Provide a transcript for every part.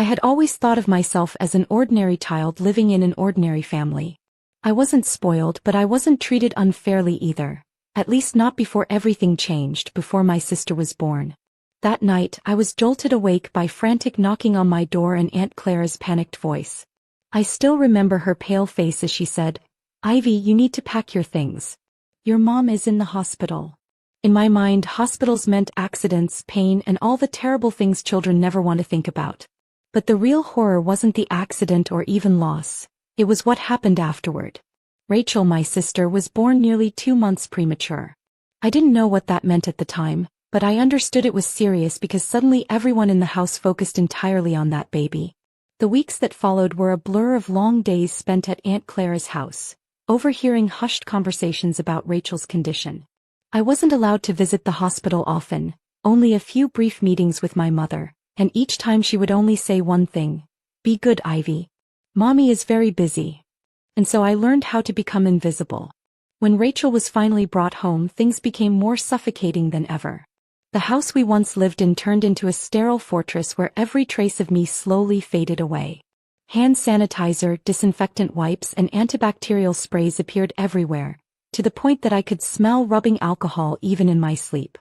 I had always thought of myself as an ordinary child living in an ordinary family. I wasn't spoiled, but I wasn't treated unfairly either. At least not before everything changed, before my sister was born. That night, I was jolted awake by frantic knocking on my door and Aunt Clara's panicked voice. I still remember her pale face as she said, "Ivy, you need to pack your things. Your mom is in the hospital." In my mind, hospitals meant accidents, pain, and all the terrible things children never want to think about. But the real horror wasn't the accident or even loss. It was what happened afterward. Rachel, my sister, was born nearly 2 months premature. I didn't know what that meant at the time, but I understood it was serious because suddenly everyone in the house focused entirely on that baby. The weeks that followed were a blur of long days spent at Aunt Clara's house, overhearing hushed conversations about Rachel's condition. I wasn't allowed to visit the hospital often, only a few brief meetings with my mother, and each time she would only say one thing: "Be good, Ivy. Mommy is very busy." And so I learned how to become invisible. When Rachel was finally brought home, things became more suffocating than ever. The house we once lived in turned into a sterile fortress where every trace of me slowly faded away. Hand sanitizer, disinfectant wipes, and antibacterial sprays appeared everywhere, to the point that I could smell rubbing alcohol even in my sleep.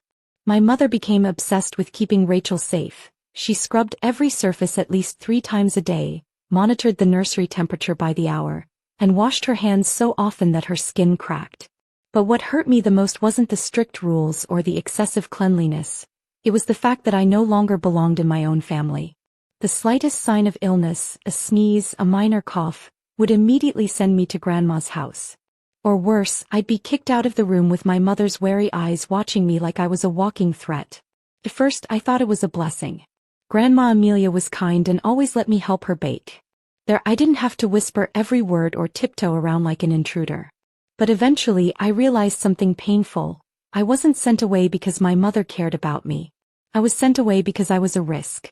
My mother became obsessed with keeping Rachel safe. She scrubbed every surface at least 3 times a day, monitored the nursery temperature by the hour, and washed her hands so often that her skin cracked. But what hurt me the most wasn't the strict rules or the excessive cleanliness. It was the fact that I no longer belonged in my own family. The slightest sign of illness, a sneeze, a minor cough, would immediately send me to Grandma's house. Or worse, I'd be kicked out of the room with my mother's wary eyes watching me like I was a walking threat. At first, I thought it was a blessing. Grandma Amelia was kind and always let me help her bake. There, I didn't have to whisper every word or tiptoe around like an intruder. But eventually, I realized something painful. I wasn't sent away because my mother cared about me. I was sent away because I was a risk.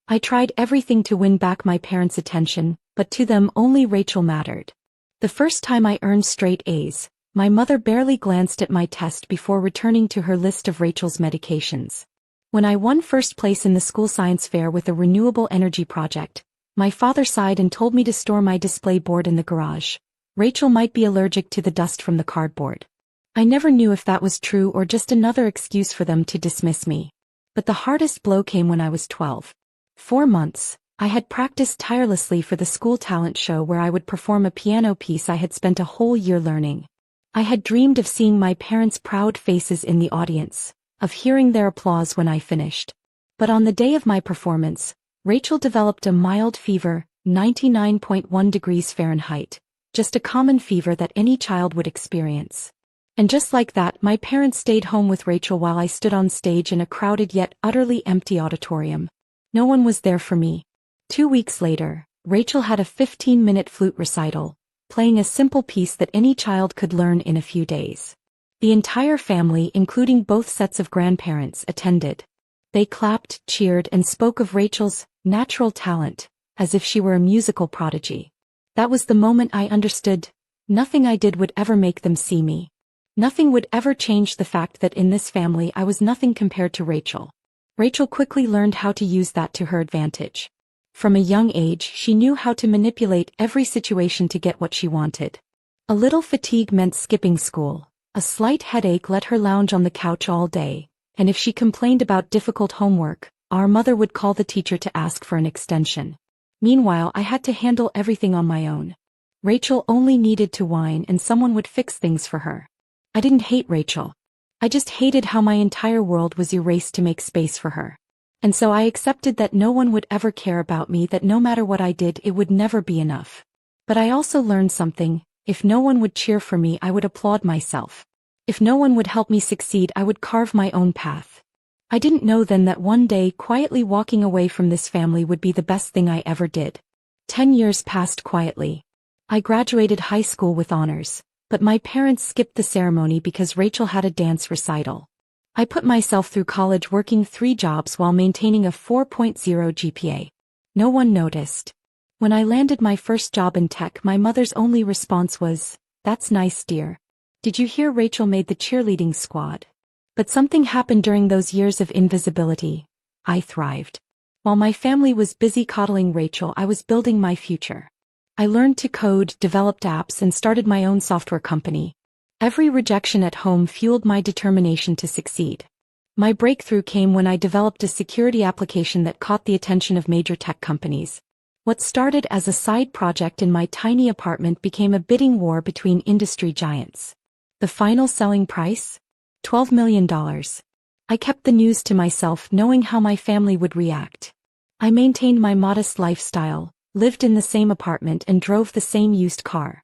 I tried everything to win back my parents' attention, but to them only Rachel mattered. The first time I earned straight A's, my mother barely glanced at my test before returning to her list of Rachel's medications. When I won first place in the school science fair with a renewable energy project, my father sighed and told me to store my display board in the garage. Rachel might be allergic to the dust from the cardboard. I never knew if that was true or just another excuse for them to dismiss me. But the hardest blow came when I was 12. 4 months, I had practiced tirelessly for the school talent show where I would perform a piano piece I had spent a whole year learning. I had dreamed of seeing my parents' proud faces in the audience, of hearing their applause when I finished. But on the day of my performance, Rachel developed a mild fever, 99.1 degrees Fahrenheit, just a common fever that any child would experience. And just like that, my parents stayed home with Rachel while I stood on stage in a crowded yet utterly empty auditorium. No one was there for me. 2 weeks later, Rachel had a 15-minute flute recital, playing a simple piece that any child could learn in a few days. The entire family, including both sets of grandparents, attended. They clapped, cheered, and spoke of Rachel's natural talent, as if she were a musical prodigy. That was the moment I understood. Nothing I did would ever make them see me. Nothing would ever change the fact that in this family I was nothing compared to Rachel. Rachel quickly learned how to use that to her advantage. From a young age, she knew how to manipulate every situation to get what she wanted. A little fatigue meant skipping school. A slight headache let her lounge on the couch all day, and if she complained about difficult homework, our mother would call the teacher to ask for an extension. Meanwhile, I had to handle everything on my own. Rachel only needed to whine and someone would fix things for her. I didn't hate Rachel. I just hated how my entire world was erased to make space for her. And so I accepted that no one would ever care about me, that no matter what I did, it would never be enough. But I also learned something. If no one would cheer for me, I would applaud myself. If no one would help me succeed, I would carve my own path. I didn't know then that one day quietly walking away from this family would be the best thing I ever did. 10 years passed quietly. I graduated high school with honors, but my parents skipped the ceremony because Rachel had a dance recital. I put myself through college working 3 jobs while maintaining a 4.0 GPA. No one noticed. When I landed my first job in tech, my mother's only response was, "That's nice, dear. Did you hear Rachel made the cheerleading squad?" But something happened during those years of invisibility. I thrived. While my family was busy coddling Rachel, I was building my future. I learned to code, developed apps, and started my own software company. Every rejection at home fueled my determination to succeed. My breakthrough came when I developed a security application that caught the attention of major tech companies. What started as a side project in my tiny apartment became a bidding war between industry giants. The final selling price? $12 million. I kept the news to myself, knowing how my family would react. I maintained my modest lifestyle, lived in the same apartment, and drove the same used car.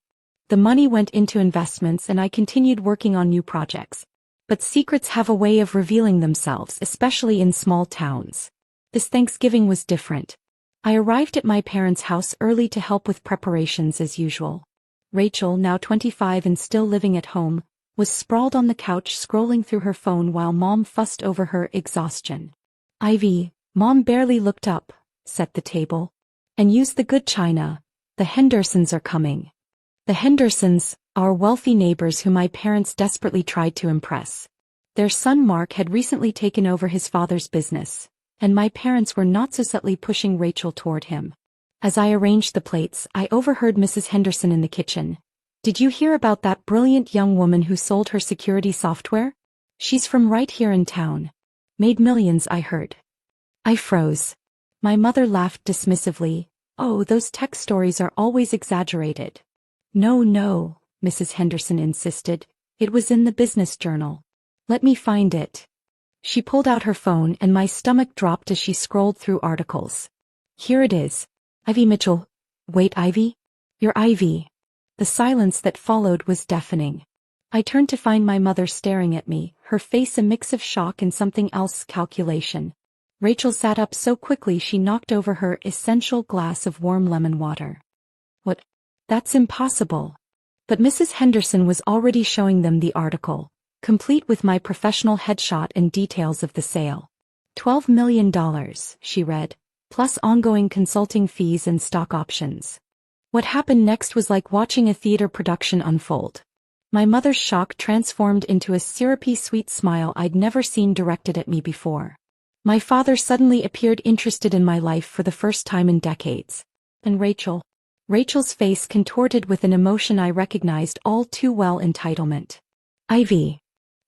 The money went into investments and I continued working on new projects. But secrets have a way of revealing themselves, especially in small towns. This Thanksgiving was different. I arrived at my parents' house early to help with preparations as usual. Rachel, now 25 and still living at home, was sprawled on the couch scrolling through her phone while Mom fussed over her exhaustion. Ivy, Mom barely looked up, set the table, and used the good china. The Hendersons are coming. The Hendersons, our wealthy neighbors whom my parents desperately tried to impress. Their son Mark had recently taken over his father's business, and my parents were not so subtly pushing Rachel toward him. As I arranged the plates, I overheard Mrs. Henderson in the kitchen. "Did you hear about that brilliant young woman who sold her security software? She's from right here in town. Made millions, I heard." I froze. My mother laughed dismissively. "Oh, those tech stories are always exaggerated." No, Mrs. Henderson insisted. "It was in the business journal. Let me find it." She pulled out her phone and my stomach dropped as she scrolled through articles. "Here it is. Ivy Mitchell." "Wait, Ivy? You're Ivy." The silence that followed was deafening. I turned to find my mother staring at me, her face a mix of shock and something else, calculation. Rachel sat up so quickly she knocked over her essential glass of warm lemon water. "What? That's impossible." But Mrs. Henderson was already showing them the article, complete with my professional headshot and details of the sale. $12 million, she read, plus ongoing consulting fees and stock options. What happened next was like watching a theater production unfold. My mother's shock transformed into a syrupy sweet smile I'd never seen directed at me before. My father suddenly appeared interested in my life for the first time in decades. And Rachel's face contorted with an emotion I recognized all too well: entitlement. "Ivy."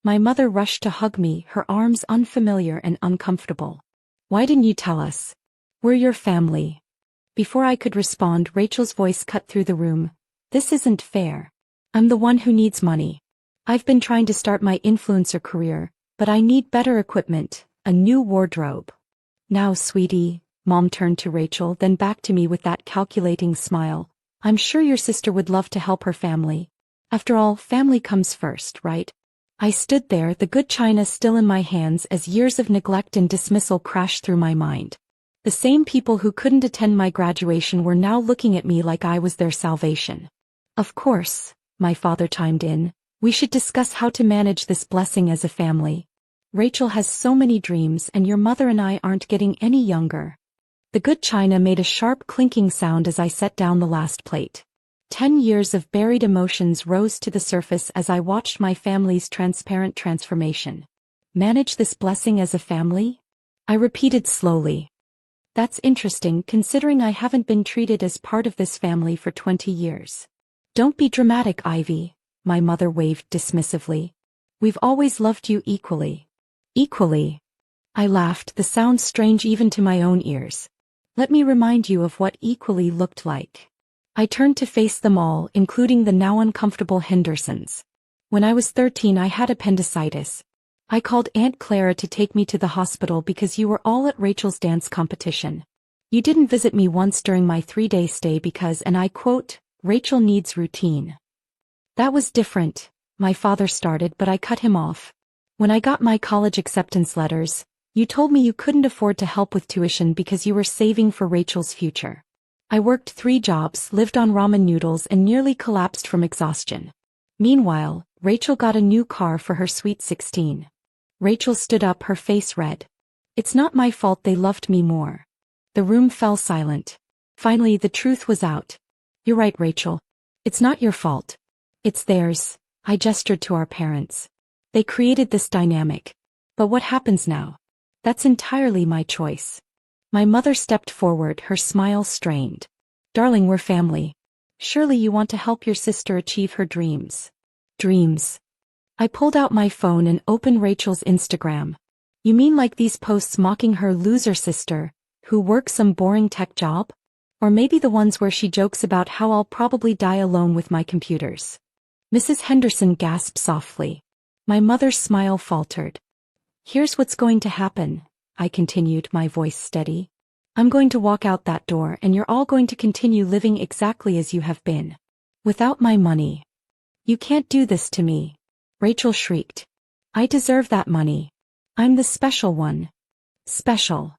My mother rushed to hug me, her arms unfamiliar and uncomfortable. "Why didn't you tell us? We're your family." Before I could respond, Rachel's voice cut through the room. "This isn't fair. I'm the one who needs money. I've been trying to start my influencer career, but I need better equipment, a new wardrobe." "Now, sweetie," Mom turned to Rachel, then back to me with that calculating smile. "I'm sure your sister would love to help her family. After all, family comes first, right?" I stood there, the good china still in my hands, as years of neglect and dismissal crashed through my mind. The same people who couldn't attend my graduation were now looking at me like I was their salvation. "Of course," my father chimed in, "we should discuss how to manage this blessing as a family. Rachel has so many dreams and your mother and I aren't getting any younger." The good china made a sharp clinking sound as I set down the last plate. 10 years of buried emotions rose to the surface as I watched my family's transparent transformation. "Manage this blessing as a family?" I repeated slowly. "That's interesting, considering I haven't been treated as part of this family for 20 years. "Don't be dramatic, Ivy," my mother waved dismissively. "We've always loved you equally." "Equally?" I laughed, the sound strange even to my own ears. "Let me remind you of what equally looked like." I turned to face them all, including the now uncomfortable Hendersons. "When I was 13, I had appendicitis. I called Aunt Clara to take me to the hospital because you were all at Rachel's dance competition. You didn't visit me once during my 3-day stay because, and I quote, 'Rachel needs routine.'" "That was different," my father started, but I cut him off. "When I got my college acceptance letters, you told me you couldn't afford to help with tuition because you were saving for Rachel's future. I worked 3 jobs, lived on ramen noodles, and nearly collapsed from exhaustion. Meanwhile, Rachel got a new car for her sweet 16. Rachel stood up, her face red. "It's not my fault they loved me more." The room fell silent. Finally, the truth was out. "You're right, Rachel. It's not your fault. It's theirs." I gestured to our parents. "They created this dynamic. But what happens now? That's entirely my choice." My mother stepped forward, her smile strained. Darling, we're family. Surely you want to help your sister achieve her dreams. Dreams. I pulled out my phone and opened Rachel's Instagram. You mean like these posts mocking her loser sister, who works some boring tech job? Or maybe the ones where she jokes about how I'll probably die alone with my computers. Mrs. Henderson gasped softly. My mother's smile faltered. Here's what's going to happen, I continued, my voice steady. I'm going to walk out that door and you're all going to continue living exactly as you have been. Without my money. You can't do this to me. Rachel shrieked. I deserve that money. I'm the special one. Special.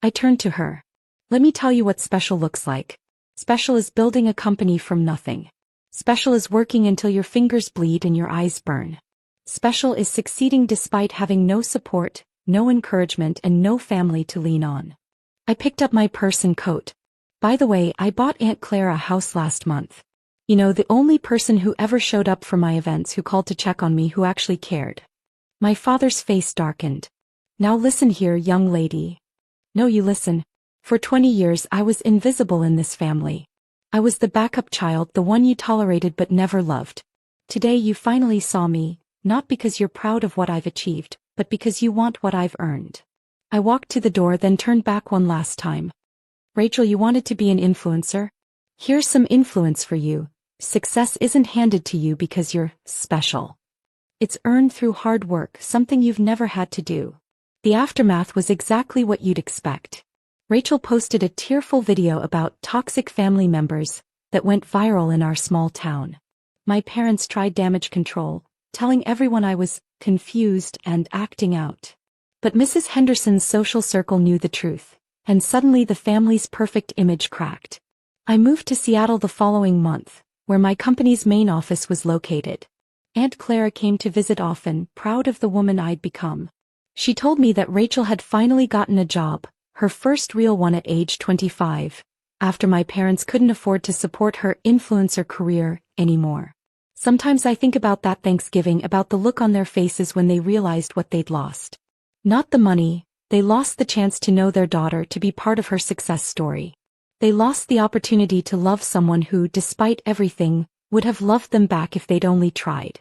I turned to her. Let me tell you what special looks like. Special is building a company from nothing. Special is working until your fingers bleed and your eyes burn. Special is succeeding despite having no support, no encouragement, and no family to lean on. I picked up my purse and coat. By the way, I bought Aunt Clara a house last month. You know, the only person who ever showed up for my events, who called to check on me, who actually cared. My father's face darkened. Now listen here, young lady. No, you listen. For 20 years I was invisible in this family. I was the backup child, the one you tolerated but never loved. Today you finally saw me, not because you're proud of what I've achieved, but because you want what I've earned. I walked to the door, then turned back one last time. Rachel, you wanted to be an influencer? Here's some influence for you. Success isn't handed to you because you're special. It's earned through hard work, something you've never had to do. The aftermath was exactly what you'd expect. Rachel posted a tearful video about toxic family members that went viral in our small town. My parents tried damage control, telling everyone I was confused and acting out. But Mrs. Henderson's social circle knew the truth, and suddenly the family's perfect image cracked. I moved to Seattle the following month, where my company's main office was located. Aunt Clara came to visit often, proud of the woman I'd become. She told me that Rachel had finally gotten a job, her first real one at age 25, after my parents couldn't afford to support her influencer career anymore. Sometimes I think about that Thanksgiving, about the look on their faces when they realized what they'd lost. Not the money, they lost the chance to know their daughter, to be part of her success story. They lost the opportunity to love someone who, despite everything, would have loved them back if they'd only tried.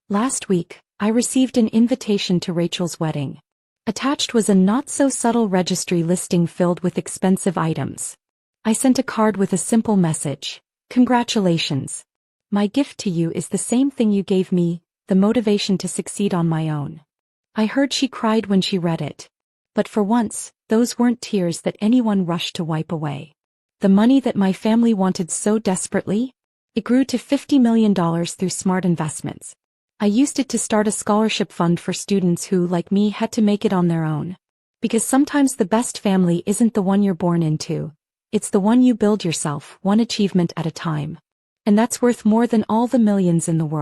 Last week, I received an invitation to Rachel's wedding. Attached was a not-so-subtle registry listing filled with expensive items. I sent a card with a simple message. Congratulations. My gift to you is the same thing you gave me, the motivation to succeed on my own. I heard she cried when she read it. But for once, those weren't tears that anyone rushed to wipe away. The money that my family wanted so desperately? It grew to $50 million through smart investments. I used it to start a scholarship fund for students who, like me, had to make it on their own. Because sometimes the best family isn't the one you're born into. It's the one you build yourself, one achievement at a time. And that's worth more than all the millions in the world.